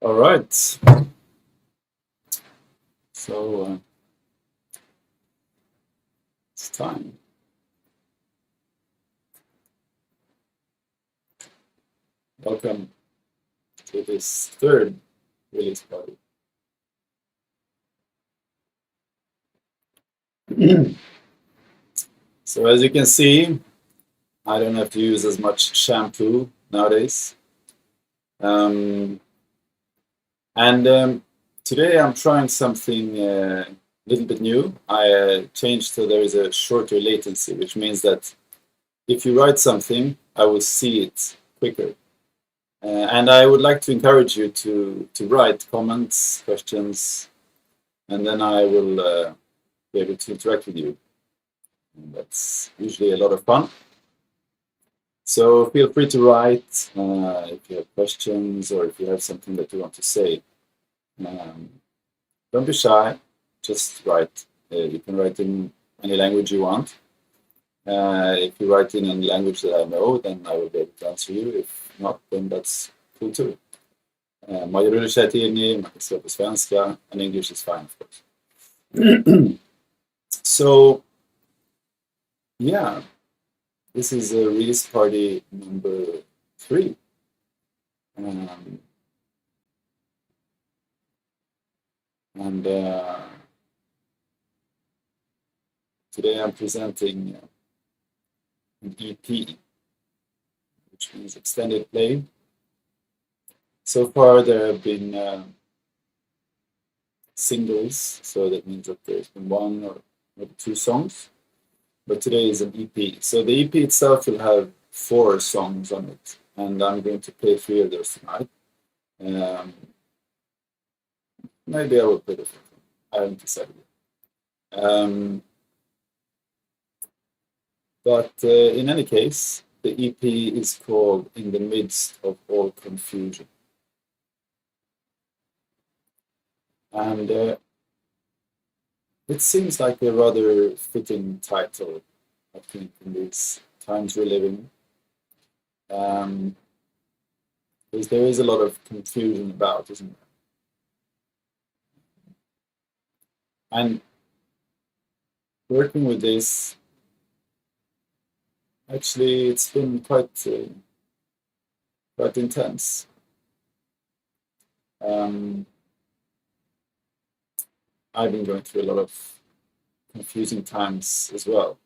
All right. So it's time. Welcome to this third release party. So as you can see, I don't have to use as much shampoo nowadays. And today I'm trying something a little bit new. I changed so there is a shorter latency, which means that if you write something, I will see it quicker. And I would like to encourage you to write comments, questions, and then I will be able to interact with you. And that's usually a lot of fun. So feel free to write if you have questions or if you have something that you want to say. Don't be shy, just write. You can write in any language you want. If you write in any language that I know, then I will be able to answer you. If not, then that's cool too. Majorulle Shaitini, man kan skriva på svenska, and English is fine, of course. So, yeah, this is a release party number 3. And today I'm presenting an EP, which means extended play. So far there have been singles, so that means that there's been 1 or maybe 2 songs. But today is an EP. So the EP itself will have 4 songs on it, and I'm going to play 3 of those tonight. Maybe I will play the 4th one. I haven't decided yet. But in any case, the EP is called In the Midst of All Confusion. And it seems like a rather fitting title, I think, in these times we're living. Because there is a lot of confusion about, isn't there? And working with this, actually, it's been quite intense. I've been going through a lot of confusing times as well.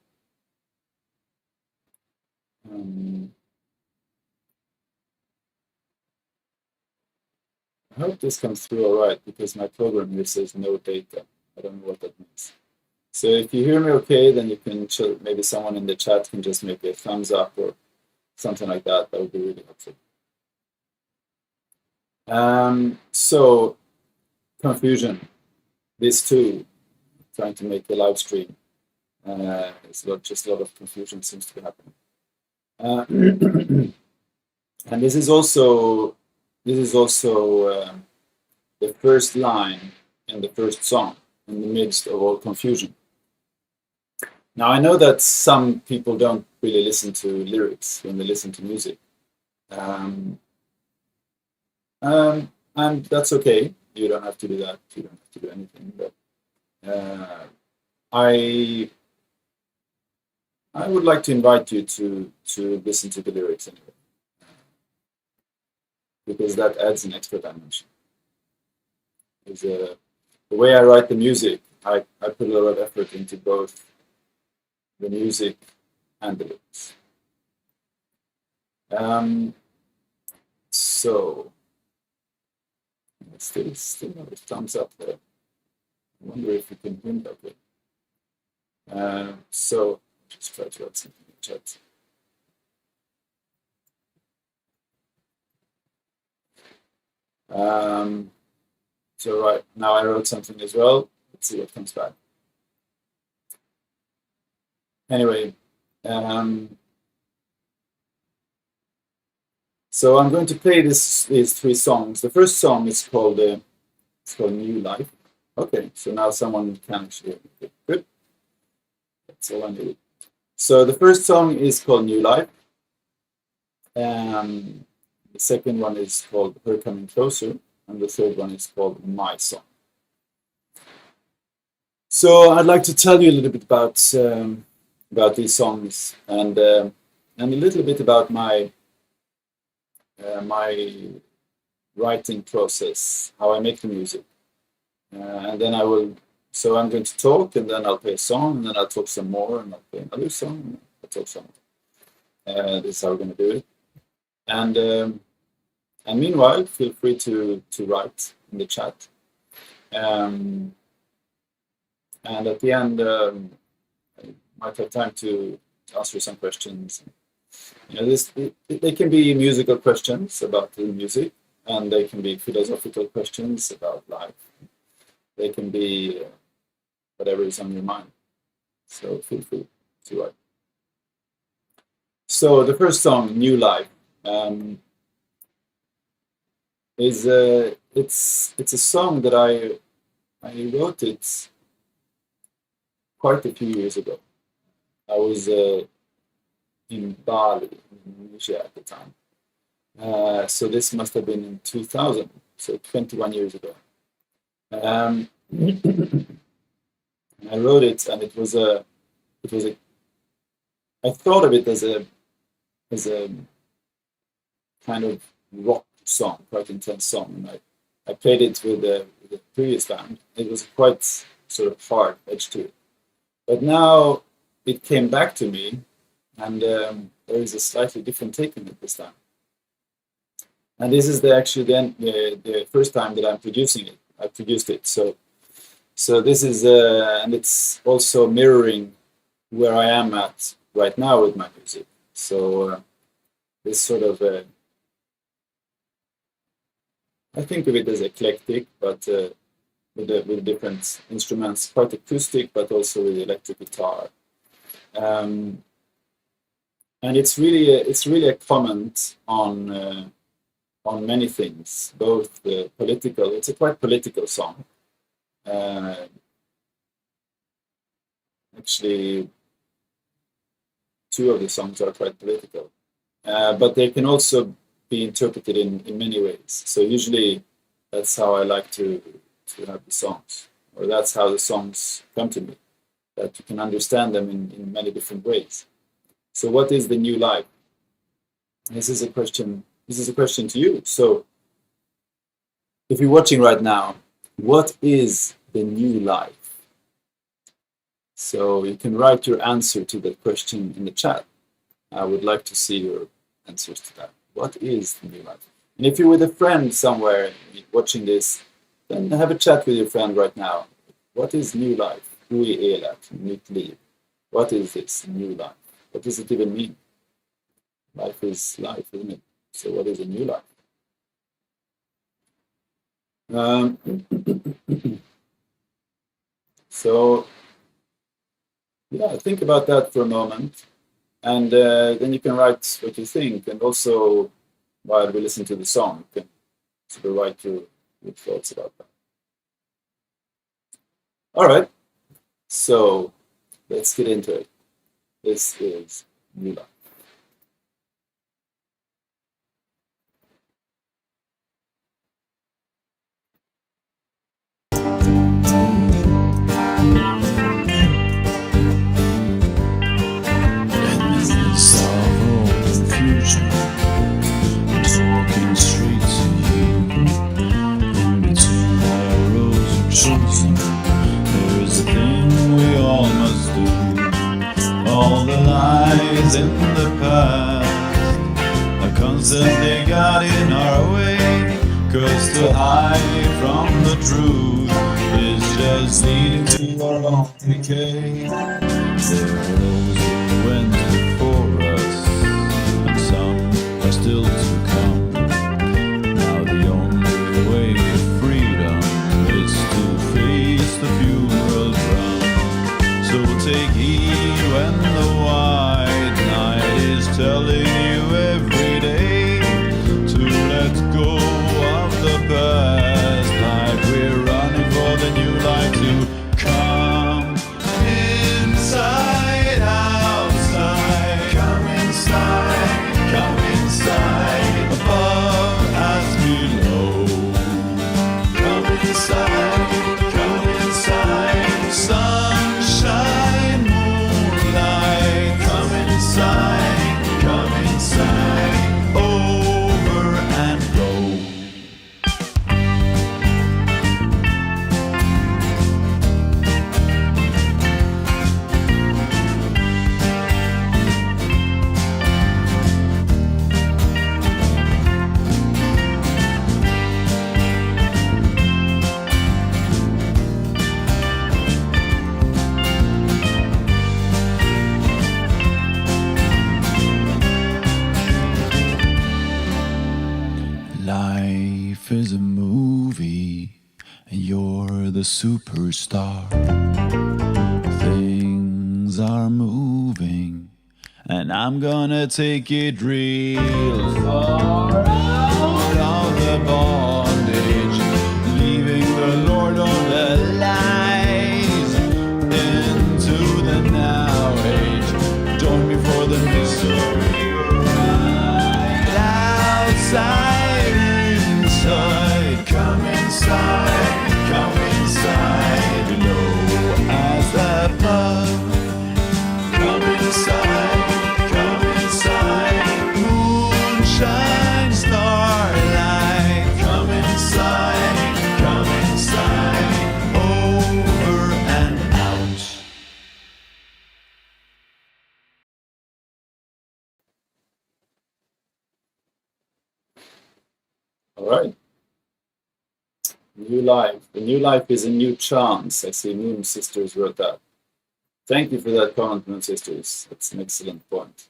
I hope this comes through all right, because my program here says no data. I don't know what that means. So if you hear me okay, then you can maybe someone in the chat can just make a thumbs up or something like that. That would be really helpful. So confusion. This too, trying to make the live stream. It's just a lot of confusion seems to be happening. And this is also the first line in the first song, In the Midst of All Confusion. Now, I know that some people don't really listen to lyrics when they listen to music. And that's okay. You don't have to do that. You don't have to do anything. But I would like to invite you to listen to the lyrics anyway, because that adds an extra dimension. The way I write the music, I put a lot of effort into both the music and the lyrics. So still no thumbs up there. I wonder if you can hear me that way. So just try to write something in the chat. So right now I wrote something as well. Let's see what comes back. Anyway, so I'm going to play these 3 songs. The first song is called New Life. Okay, so now someone can actually hear me. Good. That's all I need. So the first song is called New Life. The second one is called Her Coming Closer. and the third one is called My Song. So I'd like to tell you a little bit about these songs and a little bit about my writing process, how I make the music, and then I will. So I'm going to talk, and then I'll play a song, and then I'll talk some more, and I'll play another song, and I'll talk some more. This is how we're going to do it. And meanwhile, feel free to write in the chat. And at the end, I might have time to answer some questions. You know, they can be musical questions about the music, and they can be philosophical questions about life. They can be whatever is on your mind. So feel free to write. So the first song, New Life, is it's a song that I wrote it quite a few years ago. I was in Bali, Indonesia at the time. So this must have been in 2000, so 21 years ago. I wrote it, and it was a. I thought of it as a kind of rock song, quite intense song. And I played it with the previous band. It was quite sort of hard edge to it. But now it came back to me, and there is a slightly different take on it this time. And this is the first time that I'm producing it. I produced it, so this is and it's also mirroring where I am at right now with my music. So this sort of I think of it as eclectic, but with different instruments, quite acoustic, but also with electric guitar. And it's really a comment on many things, both political. It's a quite political song. Actually, two of the songs are quite political, but they can also be interpreted in many ways. So usually, that's how I like to have the songs, or that's how the songs come to me, that you can understand them in many different ways. So what is the new life? This is a question to you. So if you're watching right now, what is the new life? So you can write your answer to that question in the chat. I would like to see your answers to that. What is the new life? And if you're with a friend somewhere watching this, then have a chat with your friend right now. What is new life? Hur är det? Nytt liv. What is this new life? What does it even mean? Life is life, isn't it? So what is a new life? So yeah, think about that for a moment, and then you can write what you think, and also while we listen to the song, you can sort of write your thoughts about that. All right, so let's get into it. This is New Life. In the past, I constantly got in our way, 'cause to hide from the truth is just leading to our own decay. There are those who went before us, and some are still to come. Now the only way to freedom is to face the funeral drum. So take heed when the white night is telling you every day to let go of the past life. We're running for the new life to come. Inside, outside, come inside, superstar. Things are moving, and I'm gonna take it real far out of the bondage, leaving the Lord of the lies into the now age. Join me for the mystery ride. Outside, inside, come inside, come inside, low as the pub. Come inside, moonshine, starlight. Come inside, over and out. All right. New life. The new life is a new chance. I see Moon Sisters wrote that. Thank you for that comment, Moon Sisters. That's an excellent point.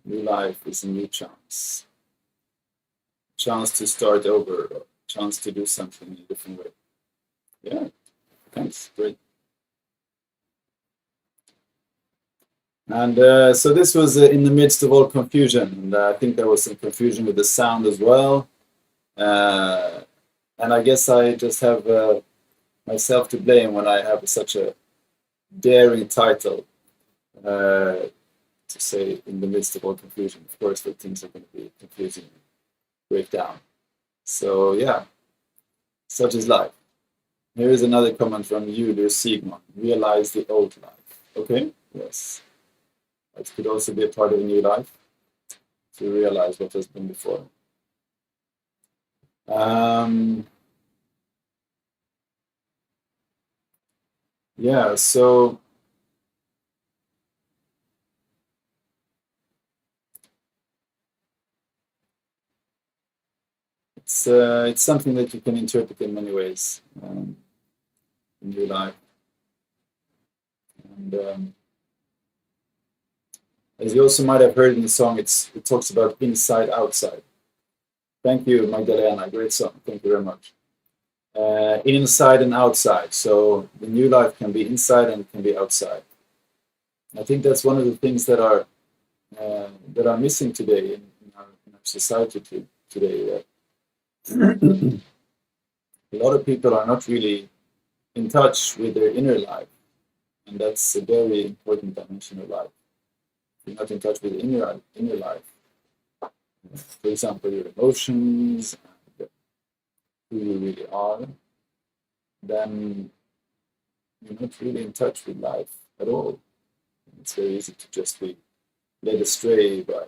New life is a new chance. Chance to start over, or chance to do something in a different way. Yeah, thanks. Great. And so this was in the midst of all confusion. And I think there was some confusion with the sound as well. And I guess I just have myself to blame when I have such a daring title to say in the midst of all confusion. Of course, that things are going to be confusing and break down. So yeah, such is life. Here is another comment from Christopher Sigmond. Realize the old life. Okay, yes. That could also be a part of a new life, to realize what has been before. Yeah, so it's something that you can interpret in many ways in your life. And as you also might have heard in the song, it talks about inside, outside. Thank you, Magdalena. Great song. Thank you very much. Inside and outside. So the new life can be inside and it can be outside. I think that's one of the things that are missing today in our society today. A lot of people are not really in touch with their inner life, and that's a very important dimension of life. If you're not in touch with the inner life, for example, your emotions, and who you really are, then you're not really in touch with life at all. It's very easy to just be led astray by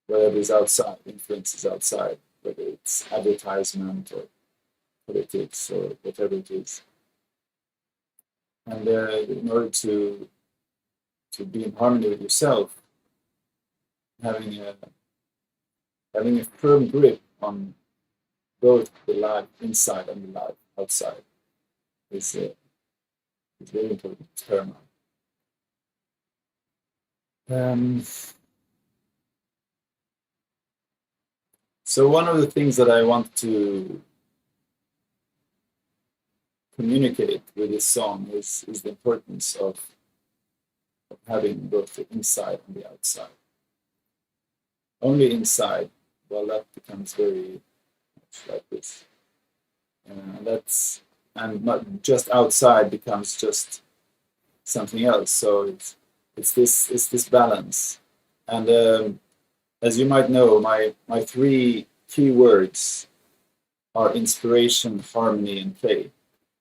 whatever is outside, influences outside, whether it's advertisement or politics or whatever it is. And in order to be in harmony with yourself, having a firm grip on both the life inside and the life outside is very important. It's paramount. So one of the things that I want to communicate with this song is the importance of having both the inside and the outside. Only inside, well, that becomes very much like this. And not just outside becomes just something else. So it's this balance. And as you might know, my three key words are inspiration, harmony, and play.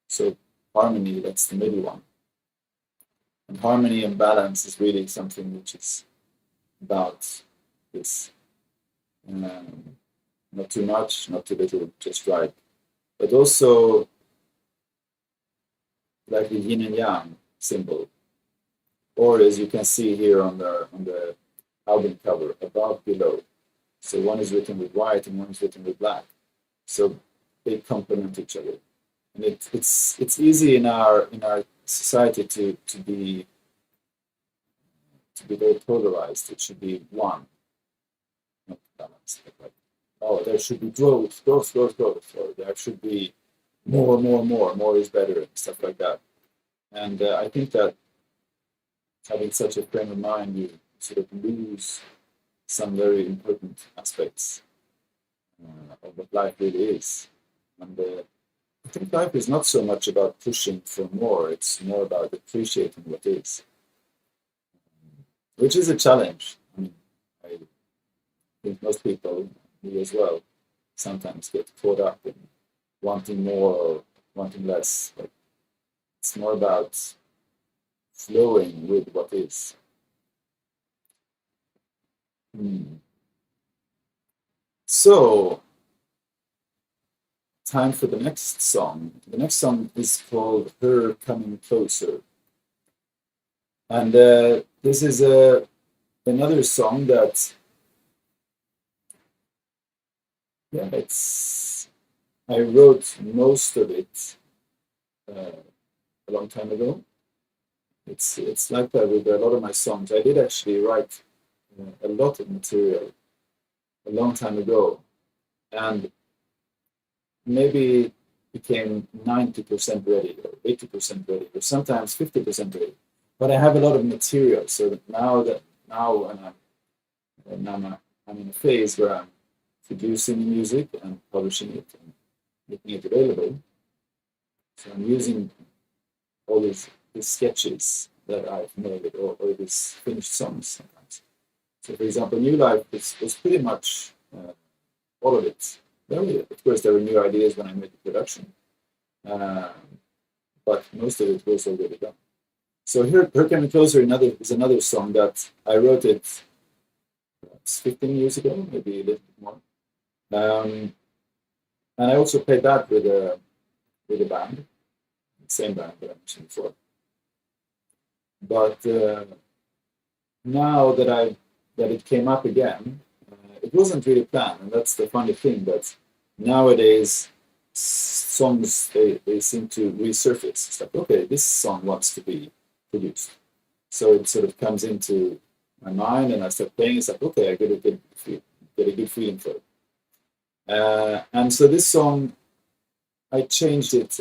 So harmony, that's the middle one. And harmony and balance is really something which is about this. Not too much, not too little, just right. But also like the yin and yang symbol. Or as you can see here on the album cover, above, below. So one is written with white and one is written with black. So they complement each other. And it's easy in our society to be very polarized. It should be one, not balanced. Like, oh, there should be growth, or there should be more is better, and stuff like that. And I think that having such a frame of mind, you sort of lose some very important aspects of what life really is. And I think life is not so much about pushing for more, it's more about appreciating what is, which is a challenge. I mean, I think most people, me as well, sometimes get caught up in wanting more or wanting less. But it's more about flowing with what is. So, time for the next song. The next song is called Her Coming Closer. And this is another song that, yeah, I wrote most of it a long time ago. It's like that with a lot of my songs. I did actually write a lot of material a long time ago, and maybe became 90% ready or 80% ready or sometimes 50% ready. But I have a lot of material, so that now when I'm in a phase where I'm producing music and publishing it and making it available. So I'm using all these sketches that I've made or these finished songs sometimes. So for example, New Life was pretty much all of it. Of course, there were new ideas when I made the production, but most of it was already done. So Her Coming Closer is another song that I wrote it 15 years ago, maybe a little bit more. And I also played that with a band, the same band that I mentioned before. But now that it came up again, it wasn't really planned, and that's the funny thing. That nowadays songs they seem to resurface. It's like, okay, this song wants to be produced, so it sort of comes into my mind, and I start playing. It's like, okay, I get a good feeling for it. And so this song, I changed it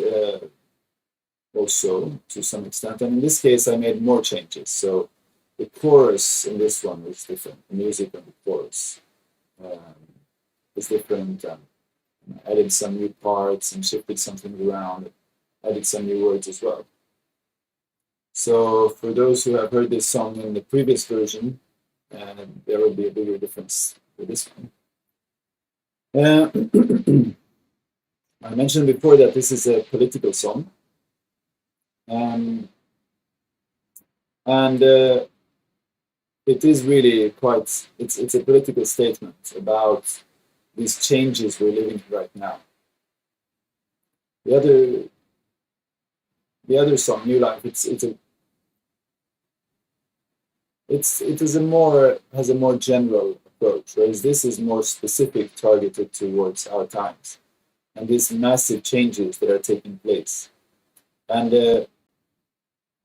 also to some extent, and in this case, I made more changes. So the chorus in this one is different. The music on the chorus is different. I added some new parts and shifted something around. Added some new words as well. So for those who have heard this song in the previous version, there will be a bigger difference with this one. I mentioned before that this is a political song. And it is really quite, it's a political statement about these changes we're living right now. The other song, New Life, it has a more general approach, whereas this is more specific, targeted towards our times and these massive changes that are taking place. And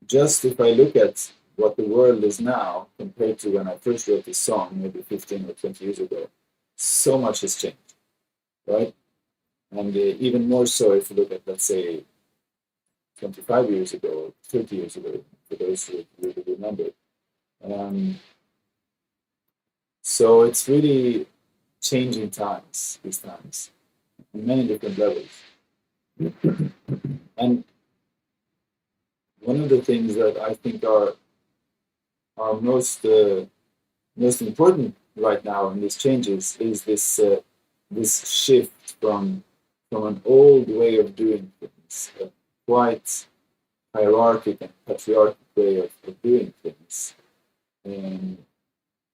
just if I look at what the world is now compared to when I first wrote this song, maybe 15 or 20 years ago, so much has changed, right? And even more so if you look at, let's say, 25 years ago, 30 years ago, for those who really remember. So it's really changing times, these times, on many different levels. And one of the things that I think are most important right now in these changes is this shift from an old way of doing things, a quite hierarchical and patriarchal way of doing things,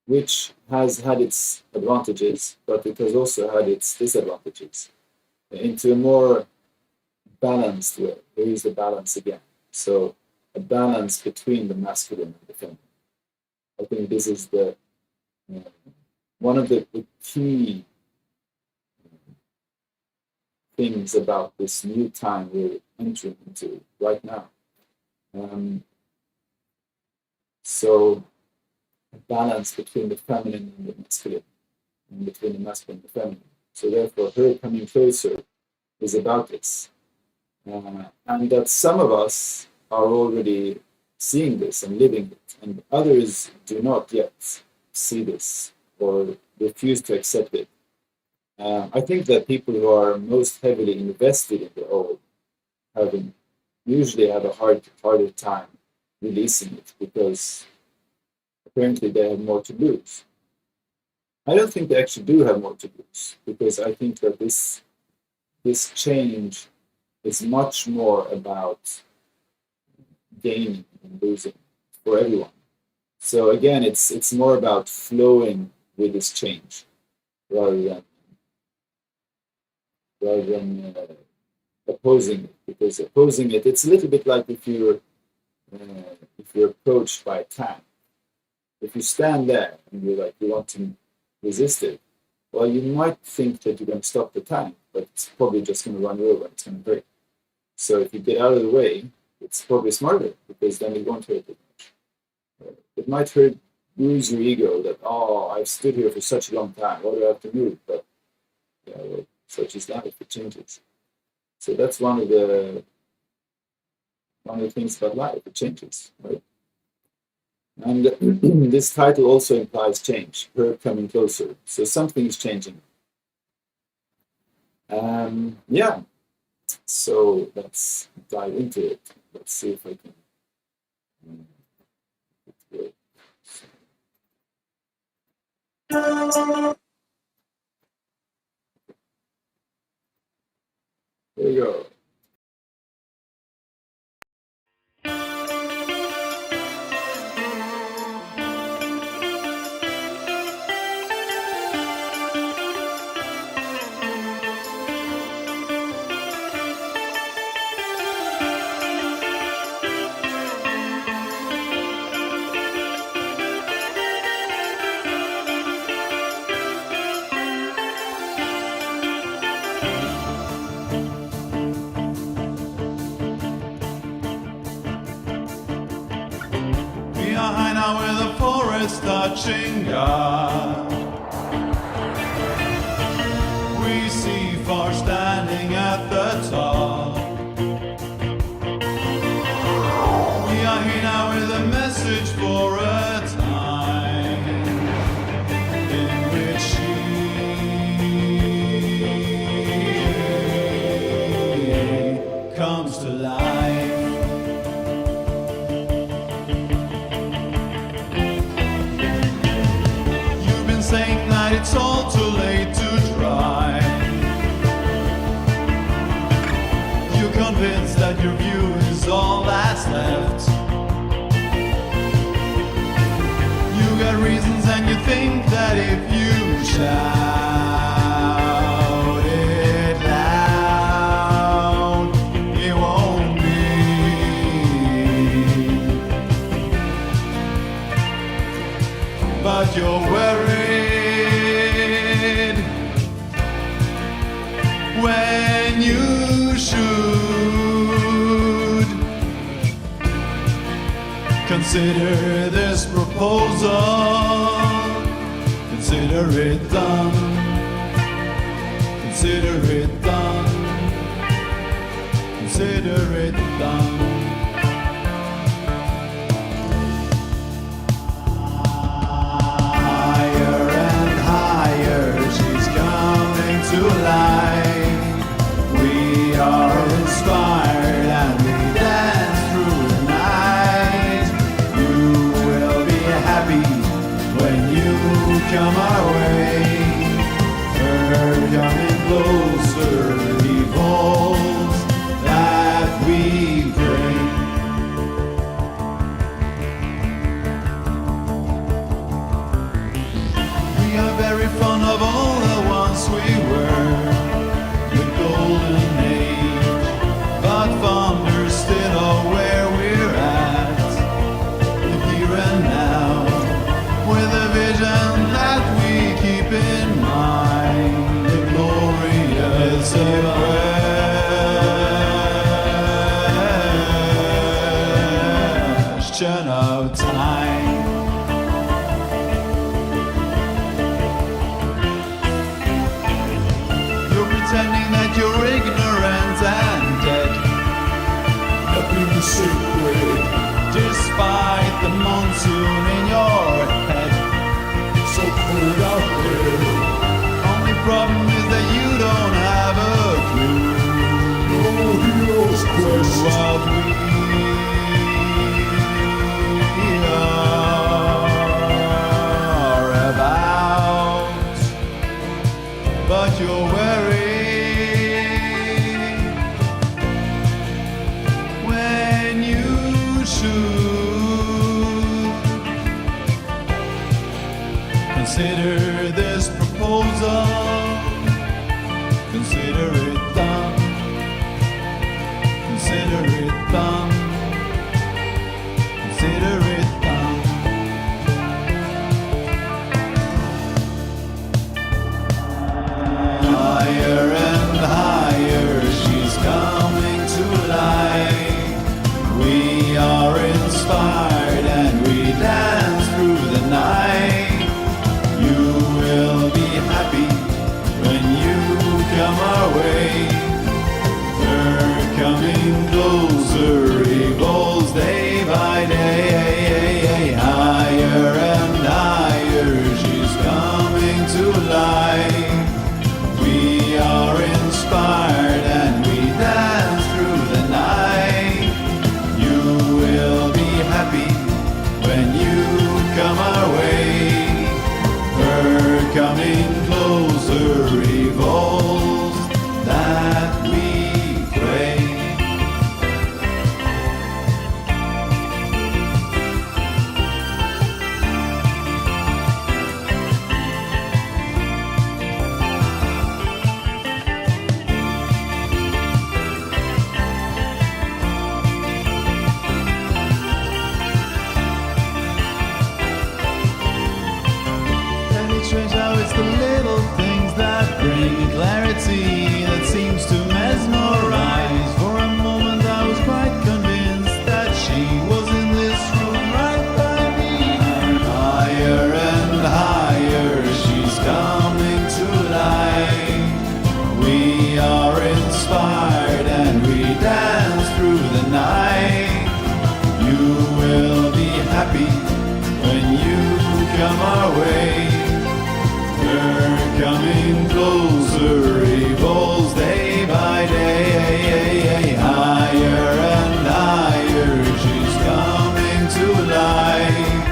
which has had its advantages, but it has also had its disadvantages, into a more balanced way. There is the balance again. So a balance between the masculine and the feminine. I think this is one of the key things about this new time we're entering into right now. So a balance between the feminine and the masculine, and between the masculine and the feminine. So therefore, Her Coming Closer is about this. and that some of us are already seeing this and living it, and others do not yet see this or refuse to accept it. I think that people who are most heavily invested in the old usually have a harder time releasing it because apparently they have more to lose. I don't think they actually do have more to lose because I think that this change is much more about gaining and losing for everyone. So again, it's more about flowing with this change rather than opposing it. Because opposing it, it's a little bit like if you're approached by a tank. If you stand there and you want to resist it, well, you might think that you're going to stop the tank, but it's probably just going to run you over. It's going to break. So if you get out of the way, it's probably smarter because then it won't hurt it much. It might bruise your ego that, oh, I've stood here for such a long time. What do I have to move? But yeah, well, such is life. It changes. So that's one of the things about life. It changes, right? And this title also implies change. Her coming closer. So something is changing. Yeah. So let's dive into it. Let's see if I can. There you go. With the forest touching God, we see far standing at the top. We are here now with a message for a time in which she comes to life. Saying that it's all too late to try. You're convinced that your view is all that's left. You got reasons and you think that if you shout it loud, it won't be. But you're worried when you should consider this proposal, consider it done, consider it done, consider it done. Higher and higher, she's coming to life. We are inspired and we dance through the night. You will be happy when you come our way. Her coming closer evolves that we pray. We are very fond of all the ones we were. Golden age, but fonder still of where we're at, the here and now, with a vision that we keep in mind, the glorious embrace. consider this proposal. Consider it done. Consider it done. Consider it done. Higher and higher, she's coming to life. We are inspired and we dance through the night. You will be happy when you come our way. We're coming closer, evolves day by day. Higher and higher, she's coming to life. We are inspired and we dance through the night. You will be happy when you come our way. We're coming closer, evolves that we pray. And it's strange how it's the little things that bring clarity that seems to mesmerize. For a moment I was quite convinced that she was in this room right by me. Higher and higher, she's coming to life. We are inspired and we dance through the night. You will be happy when you come our way. We're coming closer, evolves day by day. Higher and higher, she's coming to life.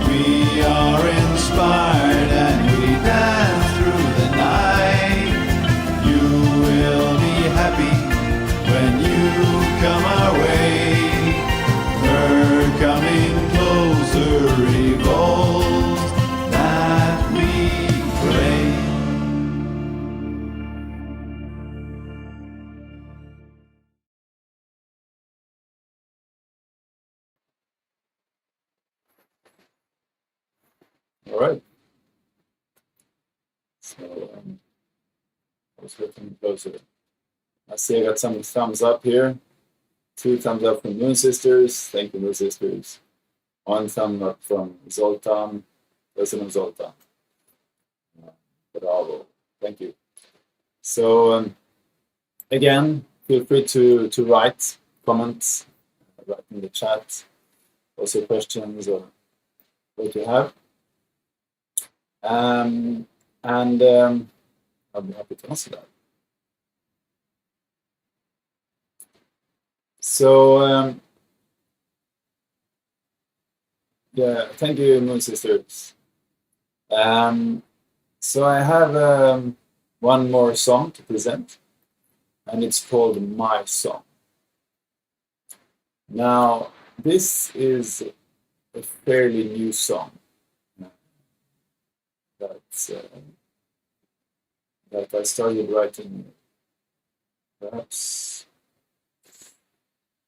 We are inspired and we dance through the night. You will be happy when you come our way. We're coming closer, evolves that we pray. All right. So I was looking closer. I see I got some thumbs up here. 2 thumbs up from Moon Sisters. Thank you, Moon Sisters. 1 thumb up from Zoltan. Listen, Zoltan. Bravo. Thank you. So again, feel free to write comments, write in the chat, also questions or what you have. And I'll be happy to answer that. So yeah, thank you, Moon Sisters. So I have one more song to present, and it's called My Song. Now, this is a fairly new song that I started writing perhaps,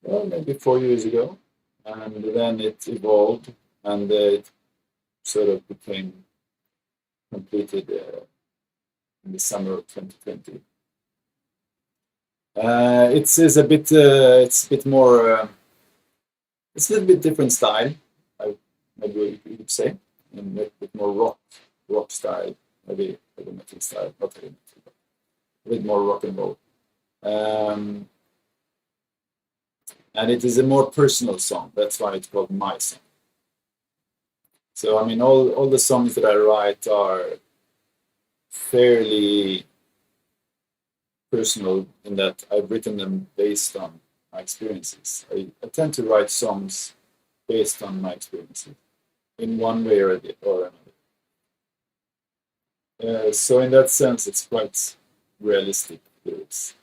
well, maybe 4 years ago, and then it evolved and it sort of became completed in the summer of 2020. It's a bit more, it's a little bit different style, maybe you could say, and a bit more rock style, maybe heavy metal style, not heavy metal, but a bit more rock and roll. And it is a more personal song. That's why it's called My Song. So, I mean, all the songs that I write are fairly personal in that I've written them based on my experiences. I tend to write songs based on my experiences in one way or another. So in that sense, it's quite realistic lyrics.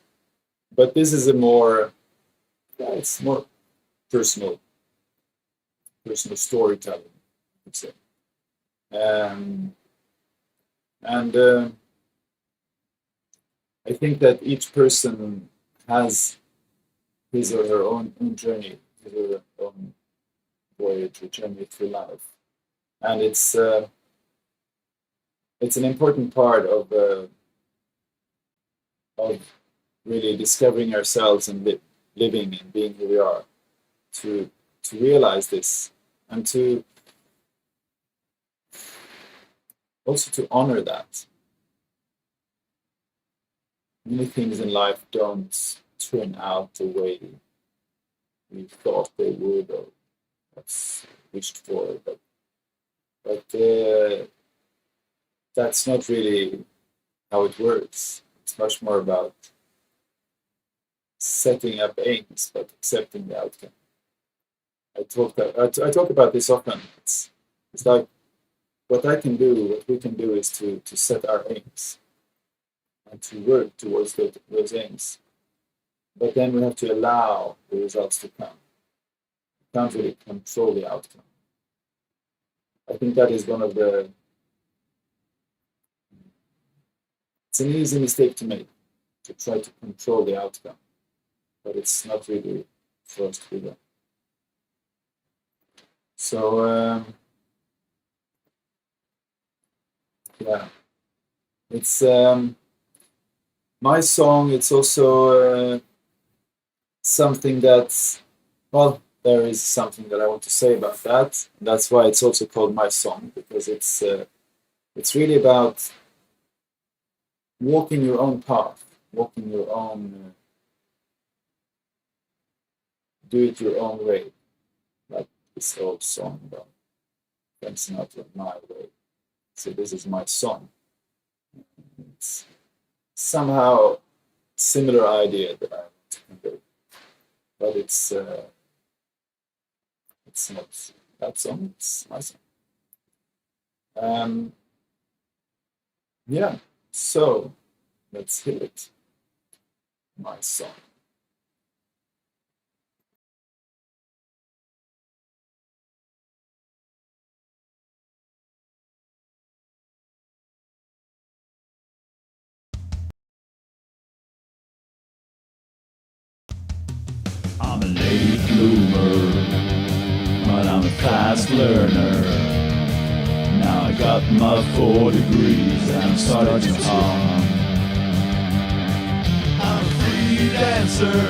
But this is a more, it's more personal storytelling, I would say. And I think that each person has his or her own journey, his or her own voyage or journey through life, and it's an important part of really discovering ourselves and living and being who we are, to realize this, and to also to honor that. Many things in life don't turn out the way we thought they would or that's wished for, but that's not really how it works. It's much more about setting up aims, but accepting the outcome. I talk about this often. It's like what we can do is to set our aims and to work towards those aims. But then we have to allow the results to come. We can't really control the outcome. I think that is one of it's an easy mistake to make, to try to control the outcome. But it's not really for us to do that. So, yeah, it's my song. It's also something that's, well, there is something that I want to say about that. That's why it's also called my song, because it's really about walking your own path, walking your own, do it your own way, like this old song about "That's not my way." So this is my song. It's somehow similar idea that I want to convey, but it's not that song. It's my song. Yeah. So let's hear it. My song. I'm a late bloomer, but I'm a fast learner. Now I got my 4 degrees and I'm starting to hum. I'm a freelancer,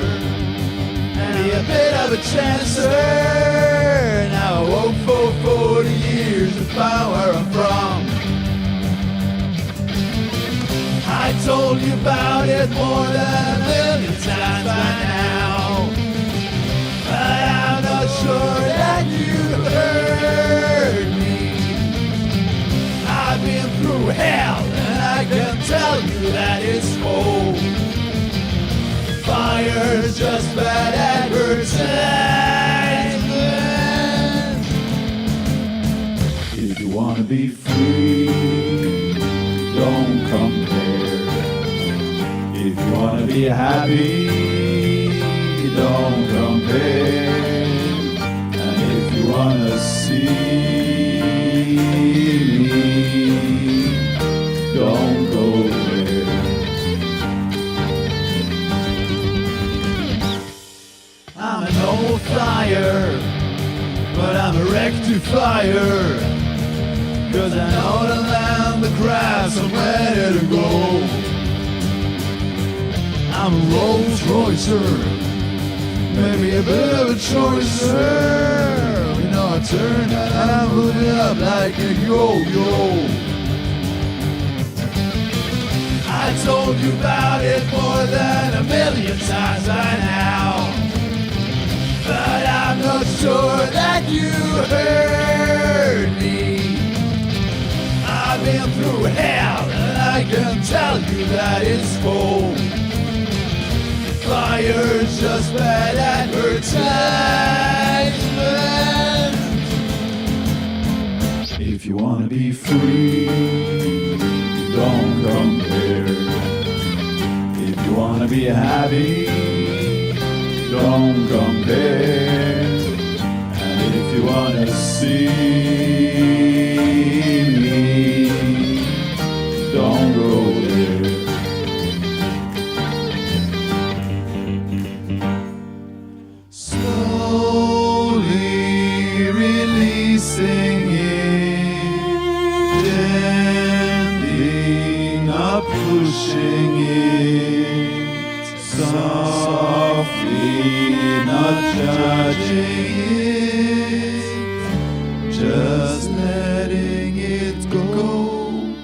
and a bit of a chancer. Now I woke for 40 years to find where I'm from. I told you about it more than a million times by now, but I'm not sure that you heard me. I've been through hell, and I can tell you that it's cold. Fire's just bad advertisement. If you wanna be free, don't compare. If you wanna be happy, don't compare. And if you wanna see me, don't go there. I'm an old flyer, but I'm a rectifier. 'Cause I know to land the crafts, I'm ready to go. I'm a Rolls Roycer, maybe a bit of a choicer. You know I turn and I'm moving up like a yo-yo. I told you about it more than a million times by now, but I'm not sure that you heard me. I've been through hell, and I can tell you that it's cold. Fire's just bad advertisement. If you wanna be free, don't compare. If you wanna be happy, don't compare. And if you wanna see me, judging it, just letting it go.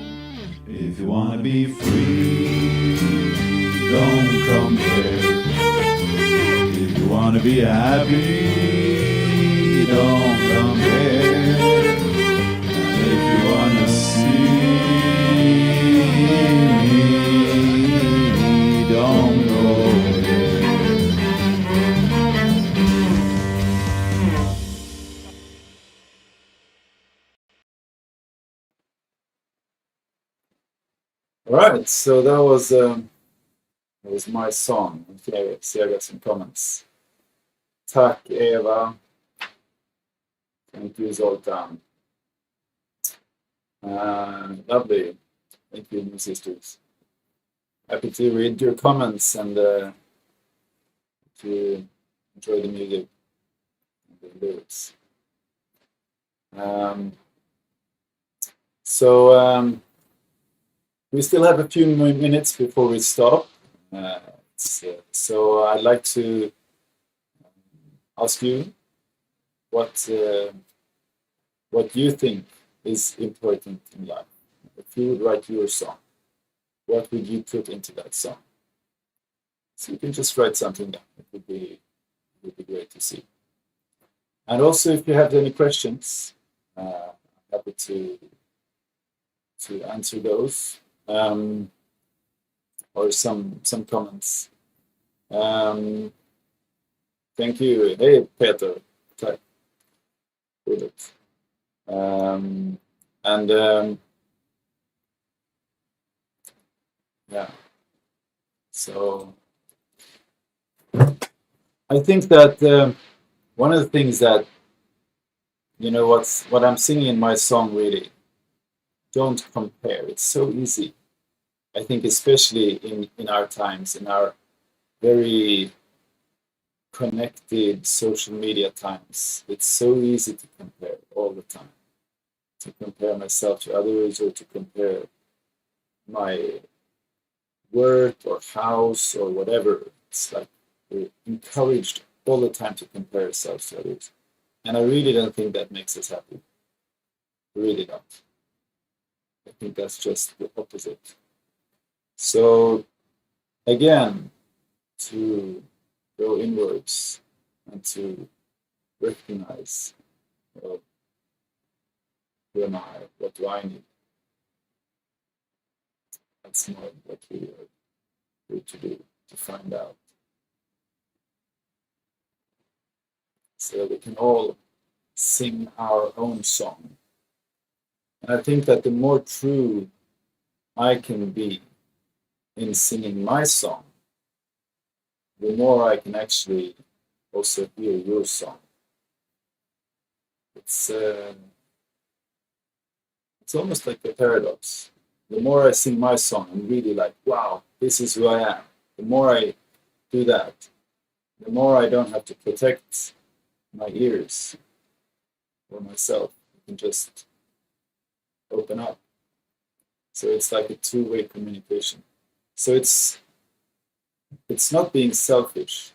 If you wanna be free, don't compare. If you wanna be happy, don't compare. And if you wanna see me, don't go there. All right, so that was my song. Okay, see, I got some comments. Tack Eva. Thank you Zoltan. Lovely. Thank you, my sisters. Happy to read your comments and to enjoy the music and the lyrics. We still have a few more minutes before we stop. So I'd like to ask you what you think is important in life. If you would write your song, what would you put into that song? So you can just write something down. It would be great to see. And also, if you have any questions, I'm happy to answer those, or some comments. Thank you. Hey, Peter. Tack. Good. Yeah. So I think that one of the things that, you know, what I'm singing in my song, really, don't compare. It's so easy. I think especially in our times, in our very connected social media times, it's so easy to compare all the time. To compare myself to others, or to compare my work or house or whatever. It's like we're encouraged all the time to compare ourselves to others. And I really don't think that makes us happy. Really not. I think that's just the opposite. So again, to go inwards and to recognize, well, who am I? What do I need? That's more what we are here to do, to find out. So we can all sing our own song. And I think that the more true I can be in singing my song, the more I can actually also hear your song. It's almost like a paradox. The more I sing my song, I'm really like, wow, this is who I am. The more I do that, the more I don't have to protect my ears or myself. I can just open up. So it's like a two-way communication. So it's not being selfish.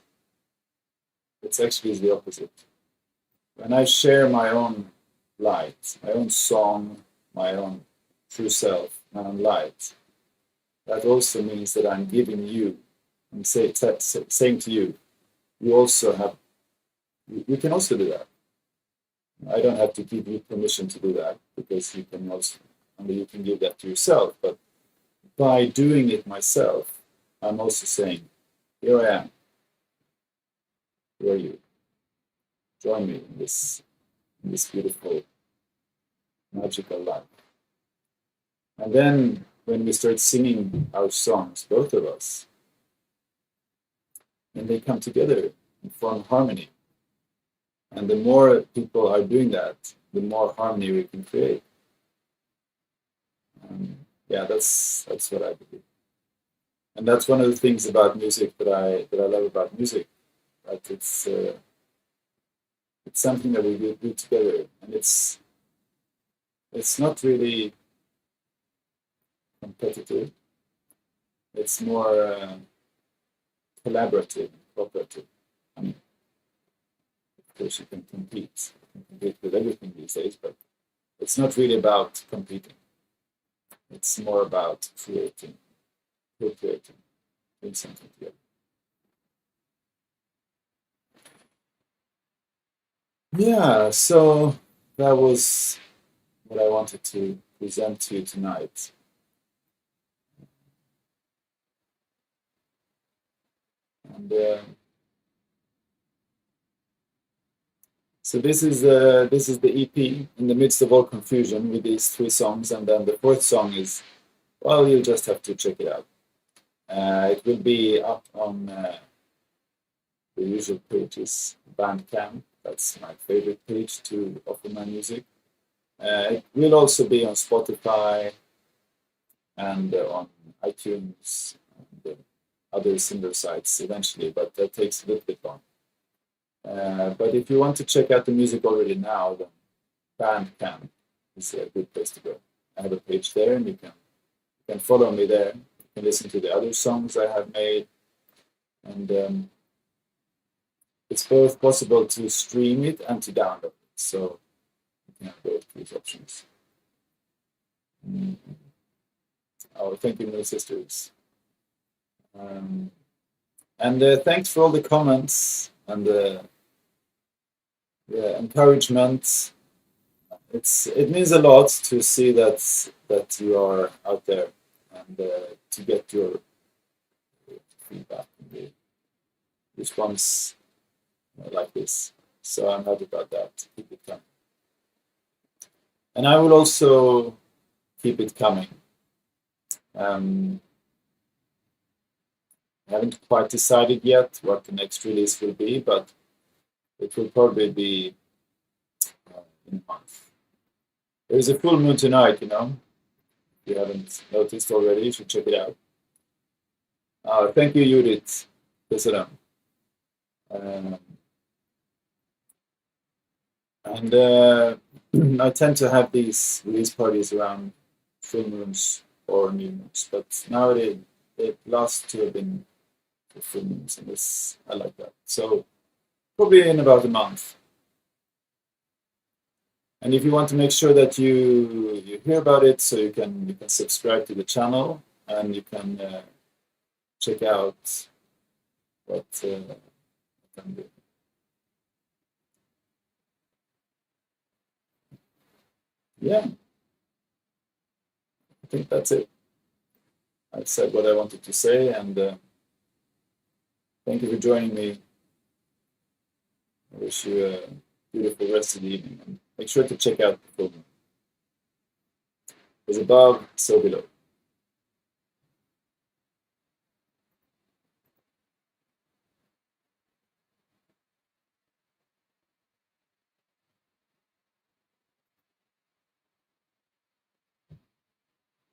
It's actually the opposite. When I share my own light, my own song, my own true self, my own light, that also means that I'm giving you, and saying to you, you can also do that. I don't have to give you permission to do that, because you can give that to yourself. But by doing it myself, I'm also saying, here I am. Who are you? Join me in this beautiful, magical life. And then when we start singing our songs, both of us, and they come together and form harmony. And the more people are doing that, the more harmony we can create. Yeah, that's what I believe. And that's one of the things about music that I love about music. That it's something that we do together, and it's not really competitive. It's more collaborative, cooperative. Of course, you can compete with everything these days, but it's not really about competing. It's more about creating, co-creating, doing something together. Yeah, so that was what I wanted to present to you tonight. And so this is the EP, In the Midst of All Confusion, with these 3 songs, and then the 4th song is, well, you'll just have to check it out. It will be up on the usual pages, Bandcamp. That's my favorite page to offer my music. It will also be on Spotify and on iTunes and other similar sites eventually, but that takes a little bit long. But if you want to check out the music already now, then Bandcamp is a good place to go. I have a page there, and you can follow me there. You can listen to the other songs I have made, and it's both possible to stream it and to download it. So you can have both these options. Oh, thank you, my sisters. And thanks for all the comments and the encouragement. It means a lot to see that you are out there and to get your feedback and the response like this. So I'm happy about that. Keep it coming. And I will also keep it coming. I haven't quite decided yet what the next release will be, but it will probably be in a month. There is a full moon tonight, you know. If you haven't noticed already, you should check it out. Thank you, Judith. And I tend to have these release parties around full moons or new moons, but now the last 2 have been full moons, and this I like that. So probably in about a month. And if you want to make sure that you hear about it, so you can subscribe to the channel, and you can check out what I'm doing. Yeah, I think that's it. I've said what I wanted to say, and thank you for joining me. I wish you a beautiful rest of the evening, and make sure to check out the film. As above, so below.